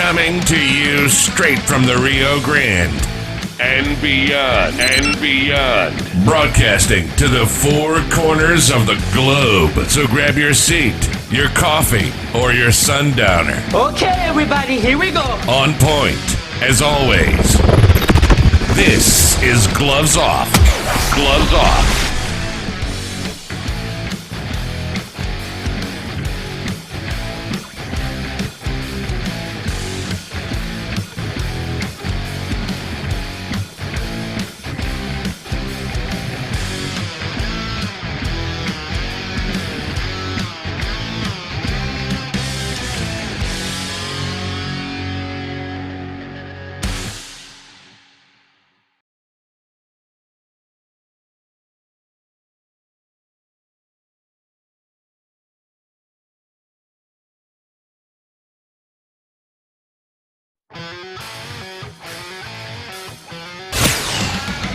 Coming to you straight from the Rio Grande and beyond, broadcasting to the four corners of the globe. So grab your seat, your coffee, or your sundowner. Okay, everybody, here we go. On point, as always. This is Gloves Off. Gloves Off.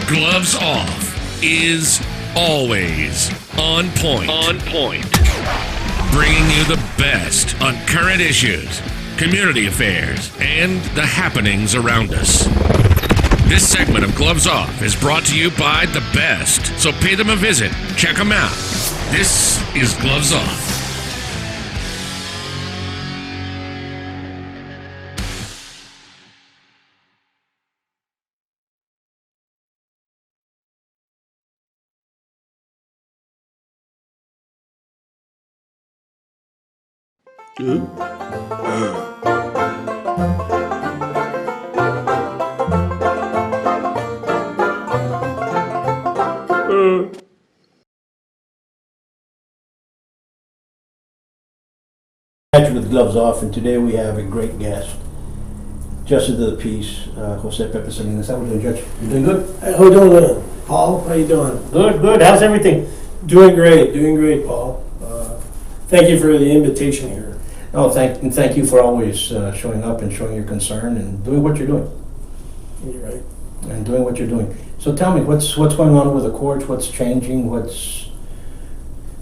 Gloves Off is always on point. On point. Bringing you the best on current issues, community affairs, and the happenings around us. This segment of Gloves Off is brought to you by the best, so pay them a visit. Check them out. This is Gloves Off. With Gloves Off, and today we have a great guest, Justice of the Peace, Jose Pepe Salinas. How are you doing, Judge? You doing good? How you doing, Paul? How you doing? Good. How's everything? Doing great, Paul. Thank you for the invitation here. Oh, thank you for always showing up and showing your concern and doing what you're doing. You're right. And doing what you're doing. So tell me, what's going on with the courts? What's changing?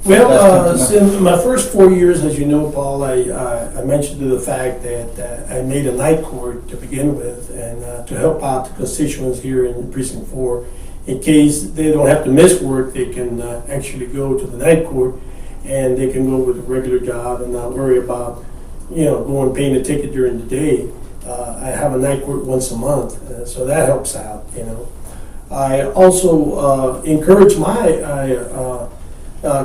In my first 4 years, as you know, Paul, I mentioned the fact that I made a night court to begin with, and to help out the constituents here in Precinct 4. In case they don't have to miss work, they can actually go to the night court, and they can go with a regular job and not worry about, going paying a ticket during the day. I have a night court once a month, so that helps out, I also encourage my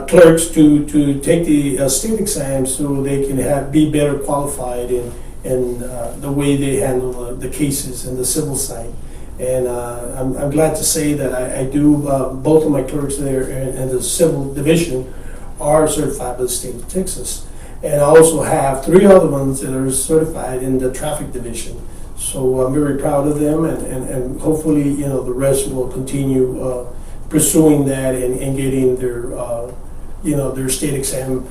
clerks to take the state exam so they can be better qualified in the way they handle the cases in the civil side. And I'm glad to say that I do, both of my clerks there in the civil division are certified by the state of Texas. And I also have 3 other ones that are certified in the traffic division. So I'm very proud of them, and hopefully, the rest will continue pursuing that and getting their state exam,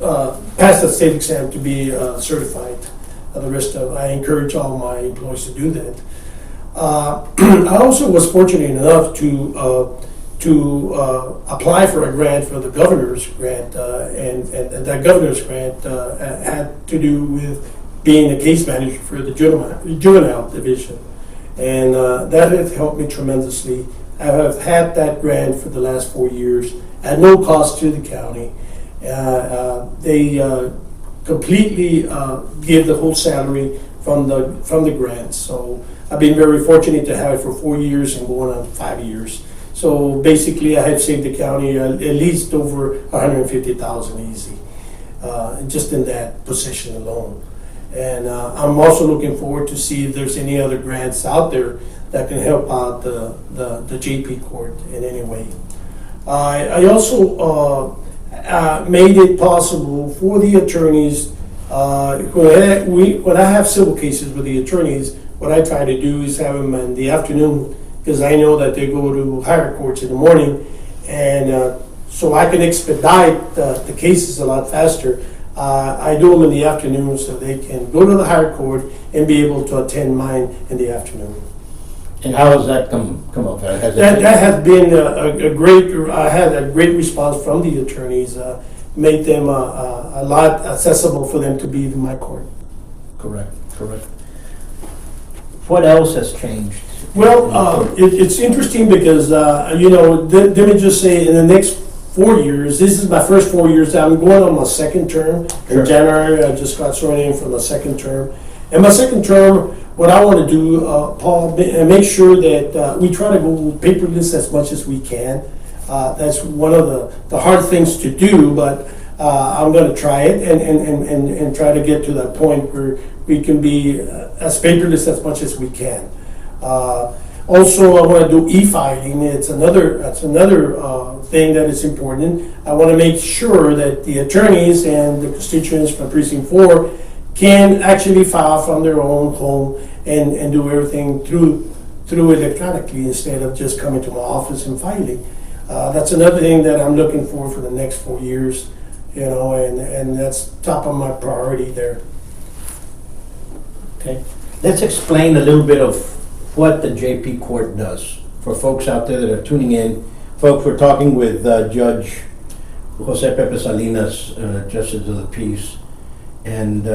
pass the state exam to be certified. I encourage all my employees to do that. I also was fortunate enough to apply for a grant for the governor's grant, and that governor's grant had to do with being a case manager for the juvenile division, and that has helped me tremendously. I have had that grant for the last 4 years at no cost to the county. They completely give the whole salary from the grant. So I've been very fortunate to have it for 4 years and going on 5 years. So basically, I have saved the county at least over $150,000 easy, just in that position alone. And I'm also looking forward to see if there's any other grants out there that can help out the JP court in any way. I also made it possible for the attorneys, when I have civil cases with the attorneys, what I try to do is have them in the afternoon, because I know that they go to higher courts in the morning, and so I can expedite the cases a lot faster. I do them in the afternoon so they can go to the higher court and be able to attend mine in the afternoon. And how has that come up? That has been a great. I had a great response from the attorneys. Made them a lot accessible for them to be in my court. Correct, correct. What else has changed? Well, it's interesting because, let me just say, in the next 4 years, this is my first 4 years, I'm going on my second term. Sure. In January, I just got sworn in for my second term. And my second term, what I want to do, Paul, make sure that we try to go paperless as much as we can. That's one of the hard things to do, but I'm going to try it and try to get to that point where we can be as paperless as much as we can. Also, I want to do e-filing. That's another thing that is important. I want to make sure that the attorneys and the constituents from Precinct 4 can actually file from their own home and do everything through electronically instead of just coming to my office and filing. That's another thing that I'm looking for the next 4 years, and that's top of my priority there. Okay. Let's explain a little bit of what the JP Court does for folks out there that are tuning in. Folks, we're talking with Judge Jose Pepe Salinas, Justice of the Peace. And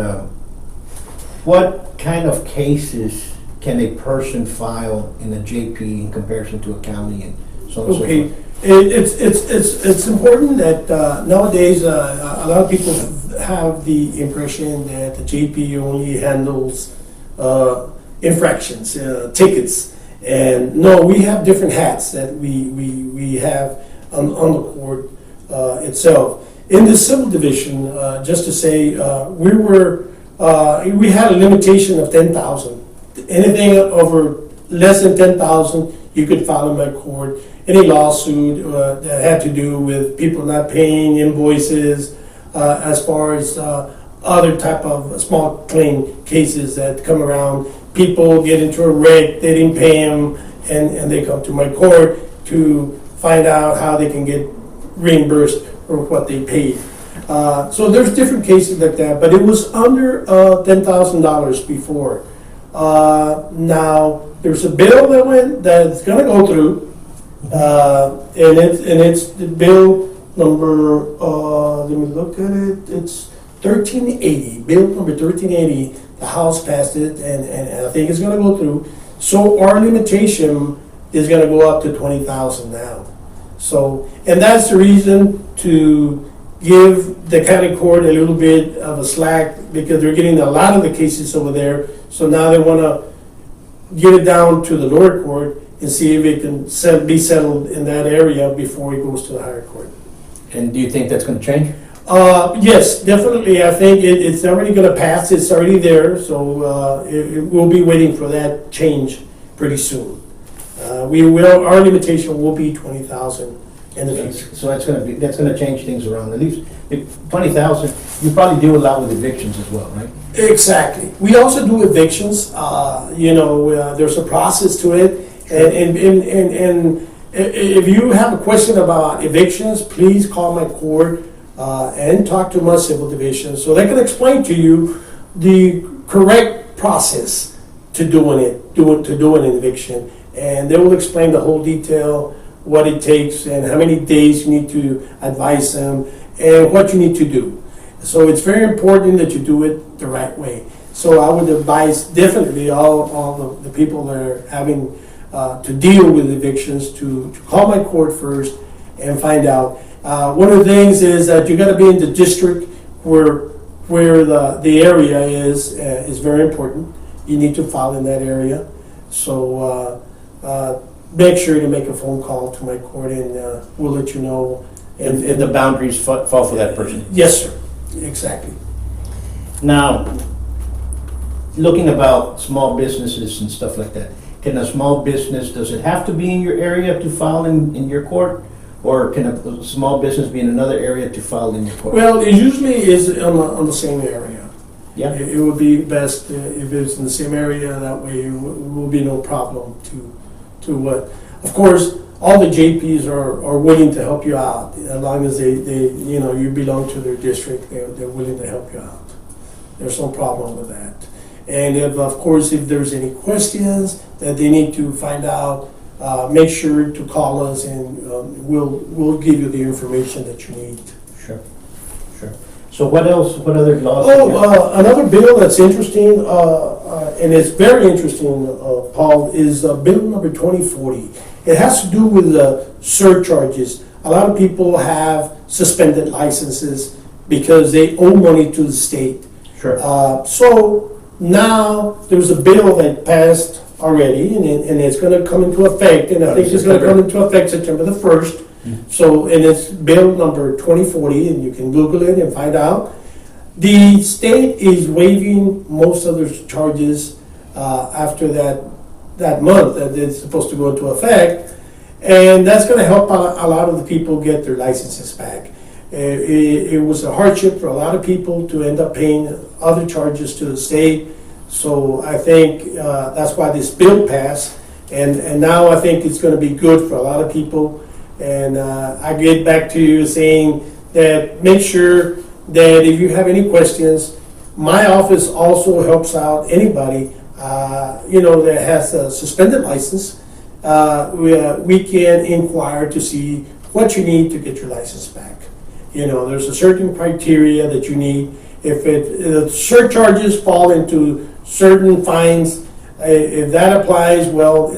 what kind of cases can a person file in a JP in comparison to a county and so on and so Okay. forth? It's important that nowadays a lot of people have the impression that the JP only handles infractions, tickets, and no, we have different hats that we have on the court itself. In the civil division, just to say, we had a limitation of 10,000. Anything over less than 10,000, you could file in my court. Any lawsuit that had to do with people not paying invoices, as far as other type of small claim cases that come around. People get into a wreck, they didn't pay them, and they come to my court to find out how they can get reimbursed for what they paid. So there's different cases like that, but it was under $10,000 before. Now there's a bill that's going to go through, and it's the bill number. Let me look at it. It's 1380. Bill number 1380. The House passed it, and I think it's going to go through. So our limitation is going to go up to 20,000 now. So, and that's the reason to give the county court a little bit of a slack because they're getting a lot of the cases over there. So now they want to get it down to the lower court and see if it can be settled in that area before it goes to the higher court. And do you think that's going to change? Yes, definitely. I think it's already going to pass. It's already there. So we'll be waiting for that change pretty soon. Our limitation will be 20,000 in the future. So that's going to change things around. At least 20,000. You probably deal a lot with evictions as well, right? Exactly. We also do evictions. There's a process to it, and if you have a question about evictions, please call my court and talk to my civil division so they can explain to you the correct process to do an eviction, and they will explain the whole detail, what it takes, and how many days you need to advise them, and what you need to do. So it's very important that you do it the right way. So I would advise definitely all the people that are having to deal with evictions to call my court first and find out. One of the things is that you got to be in the district where the area is very important. You need to file in that area. So make sure to make a phone call to my court, and we'll let you know. And the boundaries fall for that person. Yes, sir. Exactly. Now, looking about small businesses and stuff like that, can a small business, does it have to be in your area to file in your court? Or can a small business be in another area to file in your court? Well, it usually is on the same area. Yeah. It would be best if it's in the same area. That way, it will be no problem to what. Of course, all the JPs are willing to help you out as long as you belong to their district. They're willing to help you out. There's no problem with that. And if there's any questions that they need to find out, make sure to call us, and we'll give you the information that you need. Sure. So what else, what other laws? do you have? Another bill that's interesting, and it's very interesting, Paul, is Bill number 2040. It has to do with surcharges. A lot of people have suspended licenses because they owe money to the state. Sure. So now there's a bill that passed already, and it's going to come into effect, and I think it's going to come into effect September the 1st. So, and it's bill number 2040, and you can Google it and find out. The state is waiving most of their charges after that month that it's supposed to go into effect, and that's going to help a lot of the people get their licenses back. It was a hardship for a lot of people to end up paying other charges to the state, so I think that's why this bill passed, and now I think it's going to be good for a lot of people. And I get back to you saying that make sure that if you have any questions, my office also helps out anybody that has a suspended license. We can inquire to see what you need to get your license back. There's a certain criteria that you need. If the surcharges fall into certain fines, if that applies, well,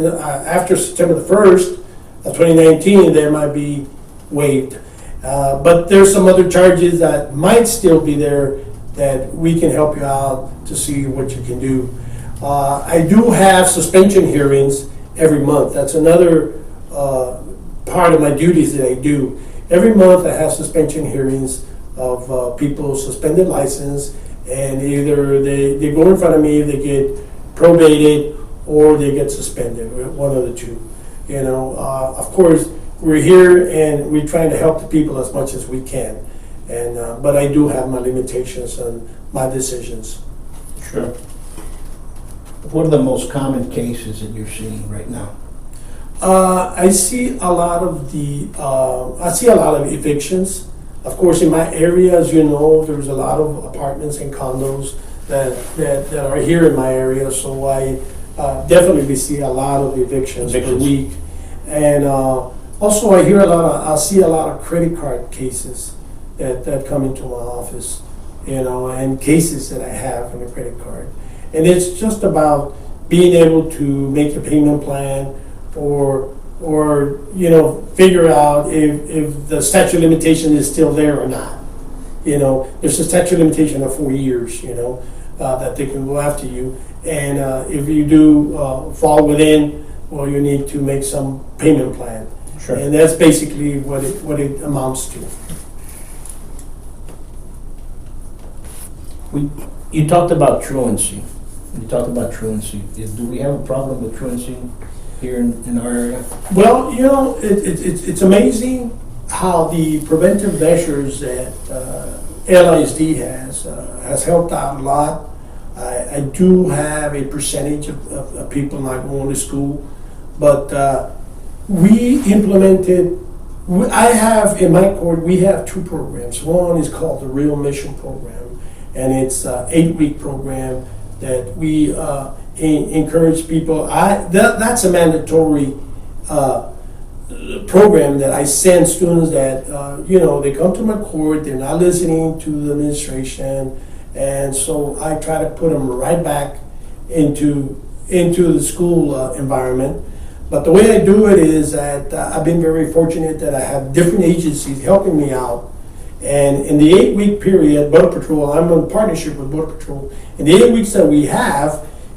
after September the 1st, 2019, they might be waived. But there's some other charges that might still be there that we can help you out to see what you can do. I do have suspension hearings every month. That's another part of my duties that I do. Every month I have suspension hearings of people's suspended license, and either they go in front of me, they get probated, or they get suspended, one of the two. Of course, we're here and we're trying to help the people as much as we can. But I do have my limitations on my decisions. Sure. What are the most common cases that you're seeing right now? I see a lot of evictions. Of course, in my area, as you know, there's a lot of apartments and condos that are here in my area, so I definitely see a lot of evictions per week. And also I see a lot of credit card cases that come into my office, and cases that I have on a credit card. And it's just about being able to make a payment plan or figure out if the statute of limitation is still there or not. There's a statute of limitation of 4 years, that they can go after you. And if you do fall within, well, you need to make some payment plan. Sure. And that's basically what it amounts to. You talked about truancy. Do we have a problem with truancy here in our area? Well, it's amazing how the preventive measures that LISD has helped out a lot. I do have a percentage of people not going to school, but we implemented. I have in my court, we have two programs. One is called the Real Mission Program, and it's an 8-week program that we encourage people. That's a mandatory program that I send students that they come to my court, they're not listening to the administration, and so I try to put them right back into the school environment. But the way I do it is that I've been very fortunate that I have different agencies helping me out. And in the 8-week period, Border Patrol, I'm in partnership with Border Patrol. In the 8 weeks that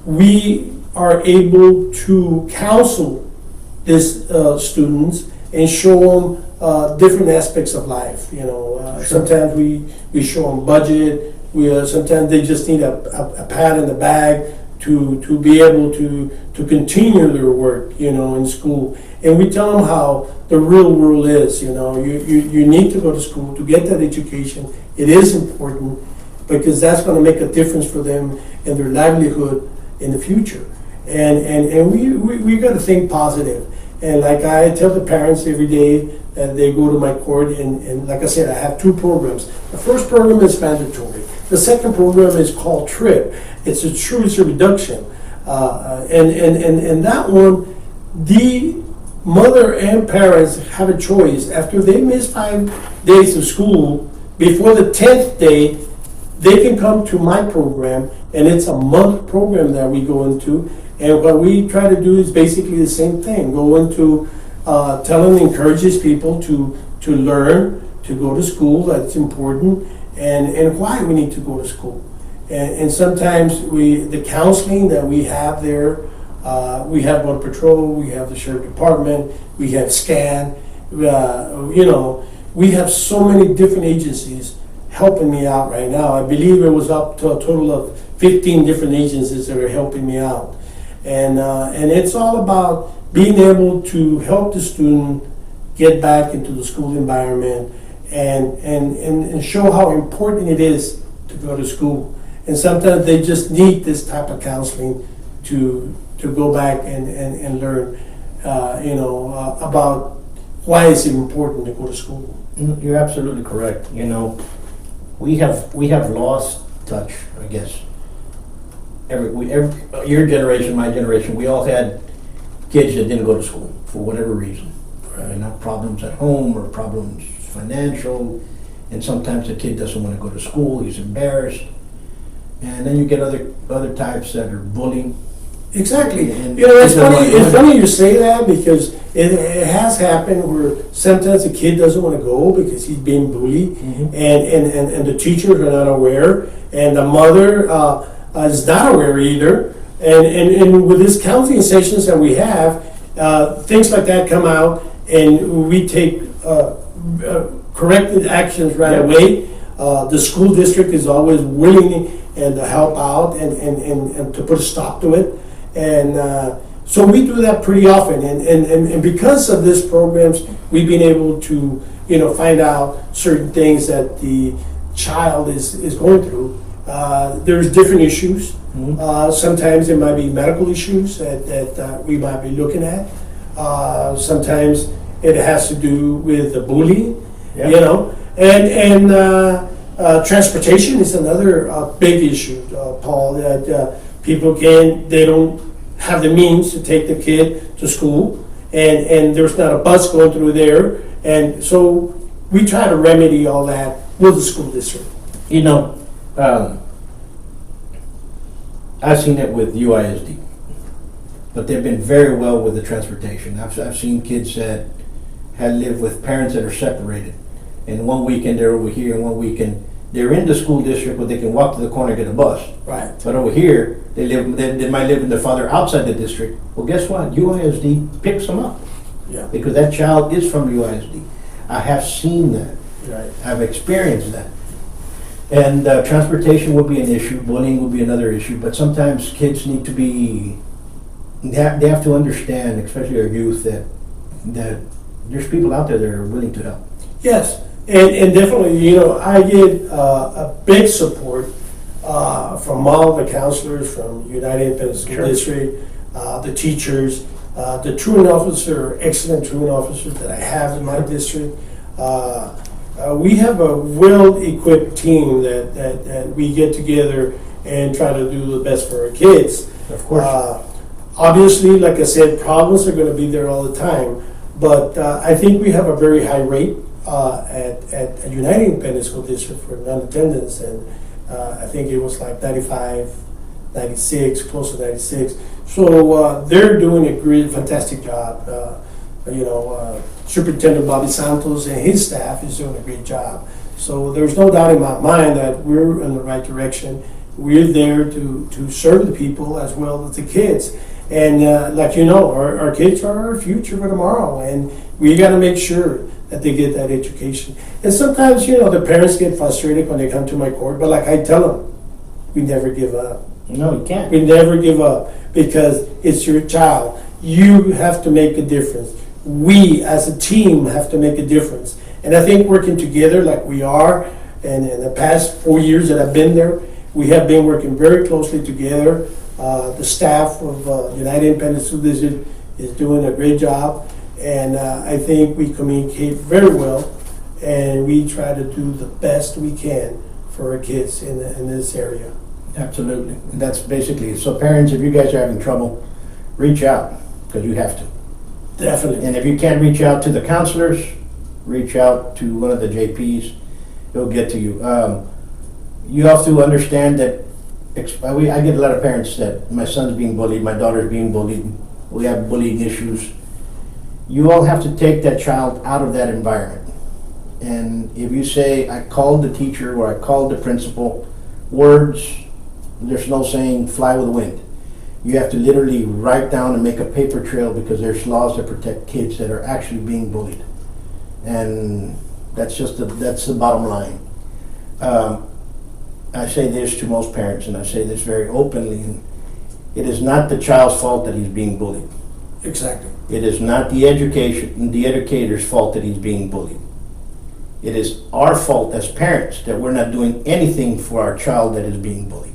we are able to counsel these students and show them different aspects of life. Sure. Sometimes we show them budget. Sometimes they just need a pat in the bag to be able to continue their work, in school. And we tell them how the real world is, you need to go to school to get that education. It is important because that's going to make a difference for them and their livelihood in the future. And we got to think positive. And like I tell the parents every day that they go to my court, and like I said, I have two programs. The first program is mandatory. The second program is called TRIP. It's a truancy reduction. And that one, the mother and parents have a choice. After they miss 5 days of school, before the 10th day, they can come to my program, and it's a month program that we go into. And what we try to do is basically the same thing. Go into telling, encourages people to learn, to go to school. That's important, and why we need to go to school. And sometimes the counseling that we have there, we have Border Patrol, we have the Sheriff Department, we have SCAN. We have so many different agencies helping me out right now. I believe it was up to a total of 15 different agencies that are helping me out. And it's all about being able to help the student get back into the school environment and show how important it is to go to school. And sometimes they just need this type of counseling to go back and learn, about why it's important to go to school. You're absolutely correct. We have lost touch, I guess. Your generation, my generation, we all had kids that didn't go to school for whatever reason. Right? Not problems at home or problems financial, and sometimes the kid doesn't want to go to school, he's embarrassed. And then you get other types that are bullying. Exactly. It's funny you say that, because it has happened where sometimes the kid doesn't want to go because he's being bullied, and the teachers are not aware, and the mother is not aware either. And with these counseling sessions that we have, things like that come out, and we take corrective actions right away. The school district is always willing and to help out and to put a stop to it. And so we do that pretty often. And because of these programs, we've been able to, find out certain things that the child is going through. There's different issues. Sometimes it might be medical issues that we might be looking at. Sometimes it has to do with the bullying, and transportation is another big issue, Paul, that people they don't have the means to take the kid to school, and there's not a bus going through there, and so we try to remedy all that with the school district. I've seen it with UISD, but they've been very well with the transportation. I've seen kids that had lived with parents that are separated, and one weekend they're over here, and one weekend they're in the school district, but they can walk to the corner and get a bus. Right. But over here, they might live with their father outside the district. Well, guess what? UISD picks them up. Yeah. Because that child is from UISD. I have seen that. Right. I've experienced that. And transportation would be an issue. Bullying would be another issue. But sometimes kids need to be. They have to understand, especially our youth, that there's people out there that are willing to help. Yes. And definitely, I get a big support from all the counselors, from United Independent School District, the teachers, the truant officer, excellent truant officers that I have in my district. We have a well-equipped team that we get together and try to do the best for our kids. Of course. Obviously, like I said, problems are going to be there all the time, but I think we have a very high rate at United Independent School District for non-attendance, and I think it was like 95, 96, close to 96. So they're doing a great, fantastic job. Superintendent Bobby Santos and his staff is doing a great job. So there's no doubt in my mind that we're in the right direction. We're there to serve the people as well as the kids. And our kids are our future for tomorrow, and we got to make sure that they get that education. And sometimes, the parents get frustrated when they come to my court, but like I tell them, we never give up. No, you can't. We never give up, because it's your child. You have to make a difference. We, as a team, have to make a difference. And I think working together like we are, and in the past 4 years that I've been there, we have been working very closely together. The staff of United Independent School District is doing a great job. And I think we communicate very well, and we try to do the best we can for our kids in this area. Absolutely. And that's basically it. So parents, if you guys are having trouble, reach out, because you have to. Definitely. And if you can't reach out to the counselors, reach out to one of the JPs. It'll get to you. You have to understand that I get a lot of parents that my son's being bullied, my daughter's being bullied, we have bullying issues. You all have to take that child out of that environment. And if you say, I called the teacher or I called the principal, words, there's no saying fly with the wind. You have to literally write down and make a paper trail because there's laws that protect kids that are actually being bullied. And that's the bottom line. I say this to most parents, and I say this very openly. And it is not the child's fault that he's being bullied. Exactly. It is not the educator's fault that he's being bullied. It is our fault as parents that we're not doing anything for our child that is being bullied.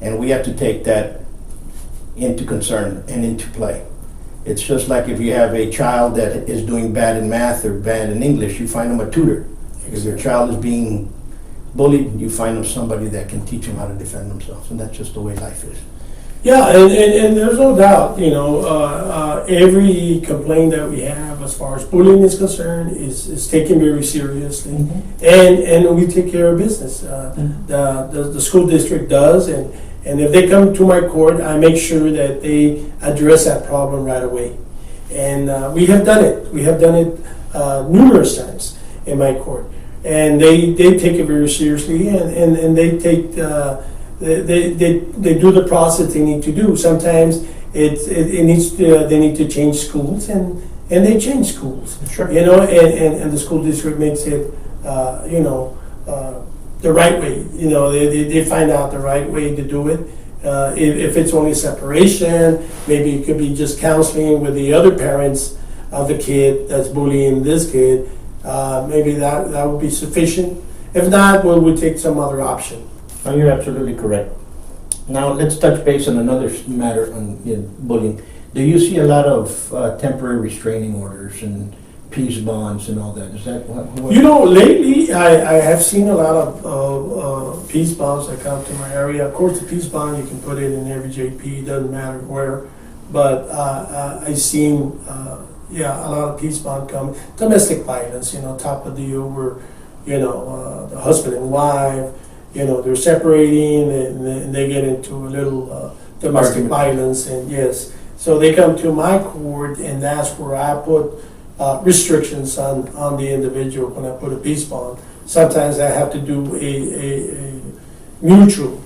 And we have to take that into concern and into play. It's just like if you have a child that is doing bad in math or bad in English, you find them a tutor. If your child is being bullied, you find them somebody that can teach them how to defend themselves. And that's just the way life is. Yeah, and there's no doubt, every complaint that we have as far as bullying is concerned is taken very seriously, and we take care of business. The school district does, and if they come to my court, I make sure that they address that problem right away. And we have done it. We have done it numerous times in my court, and they take it very seriously, and they take. They do the process they need to do. Sometimes they need to change schools, and they change schools. Sure. And the school district makes it the right way. They find out the right way to do it. If it's only separation, maybe it could be just counseling with the other parents of the kid that's bullying this kid. Maybe that would be sufficient. If not, we would take some other option. Oh, you're absolutely correct. Now let's touch base on another matter on bullying. Do you see a lot of temporary restraining orders and peace bonds and all that? Is that what? Lately I have seen a lot of peace bonds that come to my area. Of course, the peace bond, you can put it in every JP, doesn't matter where. But I've seen, a lot of peace bond come. Domestic violence, top of the deal where, the husband and wife, they're separating and they get into a little domestic violence, and yes, so they come to my court, and that's where I put restrictions on the individual when I put a peace bond. Sometimes I have to do a mutual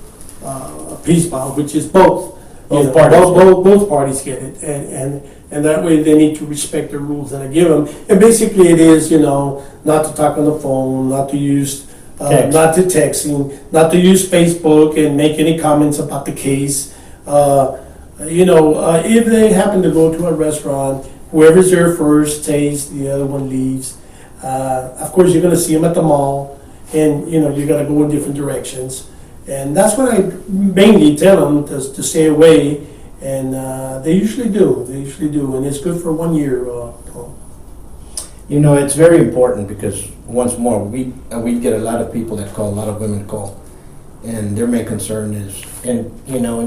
peace bond, which is both parties get it, and that way they need to respect the rules that I give them. And basically it is, not to talk on the phone, not to use not to texting, not to use Facebook and make any comments about the case. If they happen to go to a restaurant, whoever's there first stays, the other one leaves. Of course, you're going to see them at the mall, and you got to go in different directions. And that's what I mainly tell them to stay away, and they usually do. And it's good for 1 year. It's very important because once more, we get a lot of people that call, a lot of women call, and their main concern is, and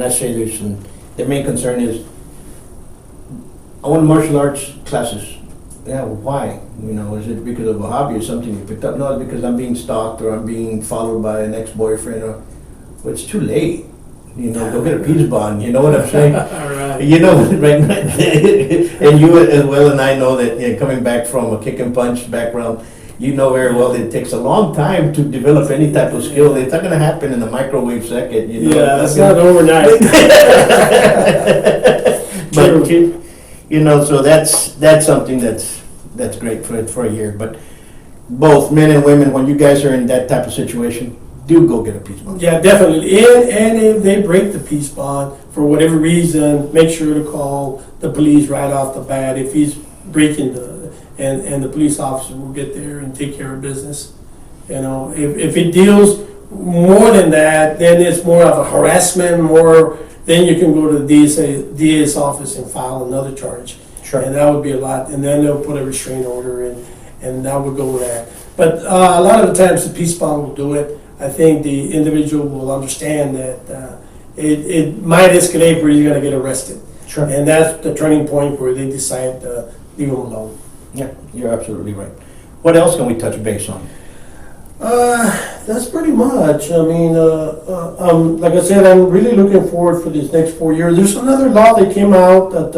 I say this, and their main concern is, I want martial arts classes. Yeah, well, why? Is it because of a hobby or something you picked up? No, it's because I'm being stalked or I'm being followed by an ex-boyfriend. Well, it's too late. Go get a peace bond. You know what I'm saying? Right. Right now, and you as well, and I know that coming back from a kick and punch background, you know very well that it takes a long time to develop any type of skill. It's not going to happen in a microwave second. Yeah, it's not overnight. But so that's something that's great for a year. But both men and women, when you guys are in that type of situation, do go get a peace bond. Yeah, definitely. And if they break the peace bond for whatever reason, make sure to call the police right off the bat if he's breaking and the police officer will get there and take care of business. If it deals more than that, then it's more of a harassment, then you can go to the DA's office and file another charge. Sure. And that would be a lot, and then they'll put a restraining order and that would go with that. But a lot of the times the peace bond will do it. I think the individual will understand that it might escalate where you're going to get arrested. Sure. And that's the turning point where they decide to leave them alone. Yeah, you're absolutely right. What else can we touch base on? That's pretty much. I mean, like I said, I'm really looking forward for these next 4 years. There's another law that came out that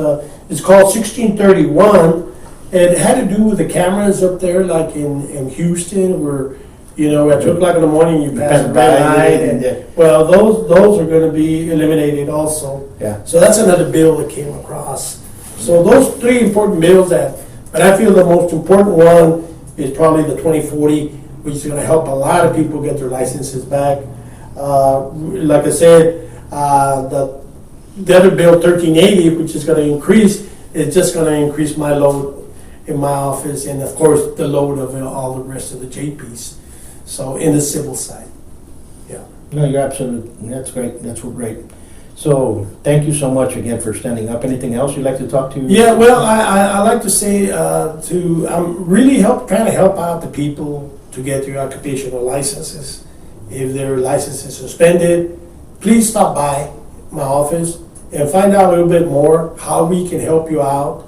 is called 1631. It had to do with the cameras up there, like in Houston, where at 2 o'clock in the morning you pass a red light, and well, those are going to be eliminated also. Yeah. So that's another bill that came across. So those three important bills but I feel the most important one is probably the 2040, which is going to help a lot of people get their licenses back. Like I said, the other bill, 1380, which is going to increase, is just going to increase my load in my office, and of course the load of all the rest of the JPs. So in the civil side, yeah. No, you're absolutely, that's great, that's great. So, thank you so much again for standing up. Anything else you'd like to talk to? Yeah, well, I like to say I'm really trying to help out the people to get their occupational licenses. If their license is suspended, please stop by my office and find out a little bit more how we can help you out.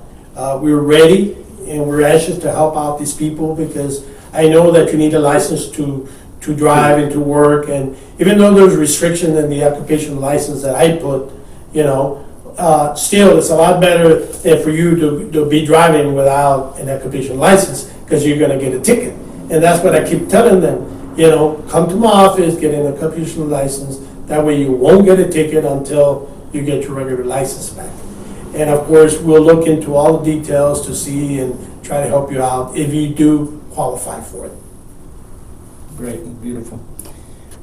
We're ready and we're anxious to help out these people, because I know that you need a license to drive and to work, and even though there's restrictions in the occupational license that I put, still it's a lot better than for you to be driving without an occupational license, because you're going to get a ticket. And that's what I keep telling them, come to my office, get an occupational license, that way you won't get a ticket until you get your regular license back. And of course, we'll look into all the details to see and try to help you out if you do qualify for it. Great, beautiful.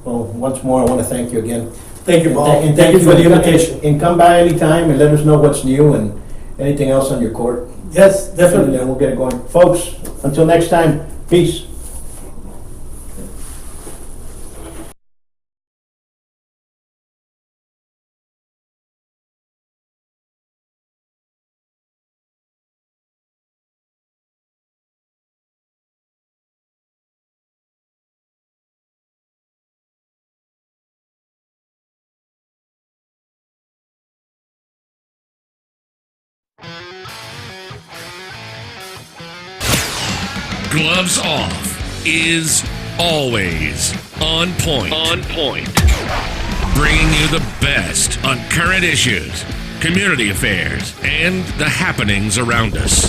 Well, once more, I want to thank you again. Thank you, Bob. And Thank you for the invitation. And come by anytime and let us know what's new and anything else on your court. Yes, definitely. And then we'll get it going. Folks, until next time, peace. Gloves Off is always on point. On point. Bringing you the best on current issues, community affairs, and the happenings around us.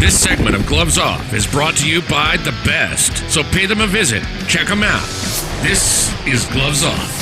This segment of Gloves Off is brought to you by the best, so pay them a visit. Check them out. This is Gloves Off.